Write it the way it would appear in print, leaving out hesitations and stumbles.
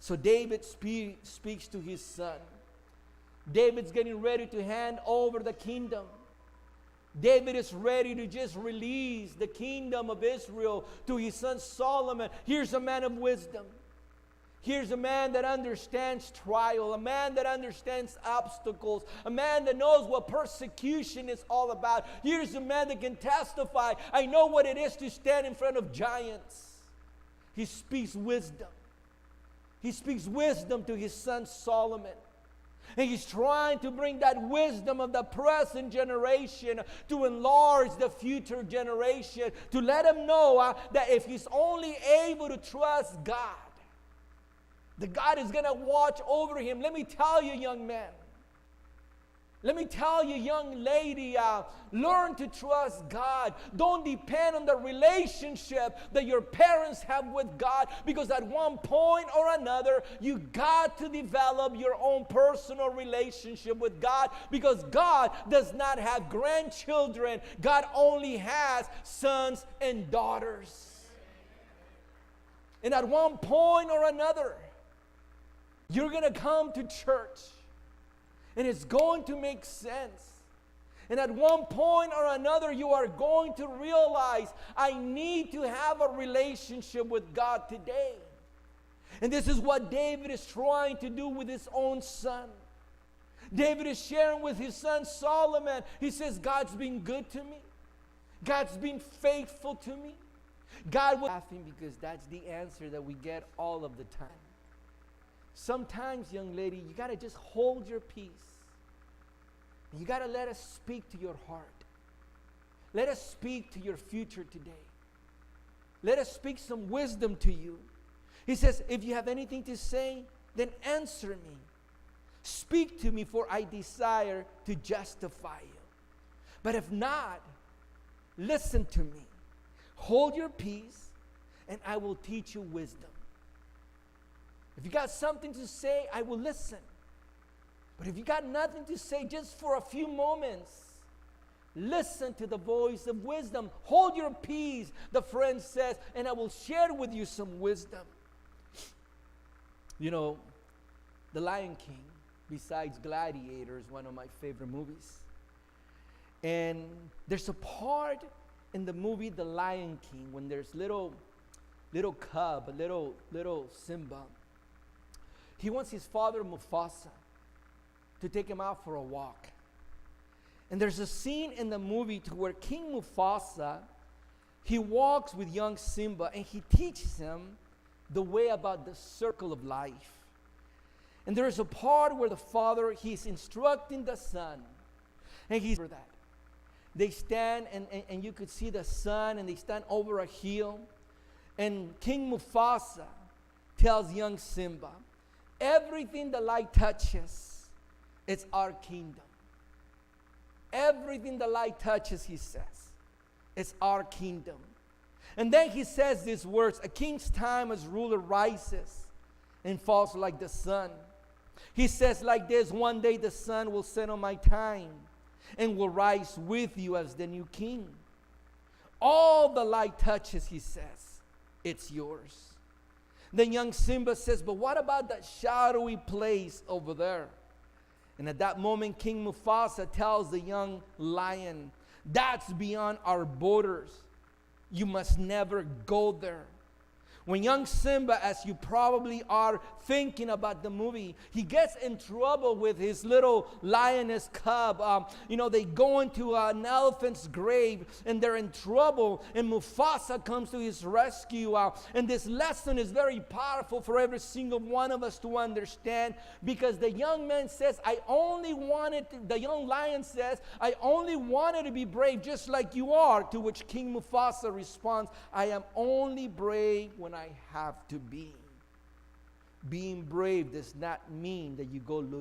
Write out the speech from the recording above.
So David speaks to his son. David's getting ready to hand over the kingdom. David is ready to just release the kingdom of Israel to his son Solomon. Here's a man of wisdom. Here's a man that understands trial, a man that understands obstacles, a man that knows what persecution is all about. Here's a man that can testify, I know what it is to stand in front of giants. He speaks wisdom. He speaks wisdom to his son Solomon. And he's trying to bring that wisdom of the present generation to enlarge the future generation, to let him know that if he's only able to trust God, that God is going to watch over him. Let me tell you, young man. Let me tell you, young lady, learn to trust God. Don't depend on the relationship that your parents have with God, because at one point or another, you got to develop your own personal relationship with God, because God does not have grandchildren. God only has sons and daughters. And at one point or another, you're going to come to church, and it's going to make sense. And at one point or another, you are going to realize, I need to have a relationship with God today. And this is what David is trying to do with his own son. David is sharing with his son Solomon. He says, God's been good to me. God's been faithful to me. God will laughing, because that's the answer that we get all of the time. Sometimes, young lady, you got to just hold your peace. You got to let us speak to your heart. Let us speak to your future today. Let us speak some wisdom to you. He says, if you have anything to say, then answer me. Speak to me, for I desire to justify you. But if not, listen to me. Hold your peace, and I will teach you wisdom. If you got something to say, I will listen. But if you got nothing to say, just for a few moments, listen to the voice of wisdom. Hold your peace, the friend says, and I will share with you some wisdom. You know, The Lion King, besides Gladiator, is one of my favorite movies. And there's a part in the movie The Lion King when there's little cub, little Simba. He wants his father Mufasa to take him out for a walk. And there's a scene in the movie to where King Mufasa, he walks with young Simba, and he teaches him the way about the circle of life. And there is a part where the father, he's instructing the son, and he's for that. They stand, and you could see the sun, and they stand over a hill. And King Mufasa tells young Simba, everything the light touches, it's our kingdom. Everything the light touches, he says, it's our kingdom. And then he says these words, a king's time as ruler rises and falls like the sun. He says like this, one day the sun will set on my time and will rise with you as the new king. All the light touches, he says, it's yours. Then young Simba says, but what about that shadowy place over there? And at that moment, King Mufasa tells the young lion, that's beyond our borders. You must never go there. When young Simba, as you probably are thinking about the movie, he gets in trouble with his little lioness cub. They go into an elephant's grave, and they're in trouble, and Mufasa comes to his rescue. And this lesson is very powerful for every single one of us to understand, because the young man says, the young lion says, I only wanted to be brave just like you are, to which King Mufasa responds, I am only brave when I have to be. Being brave does not mean that you go look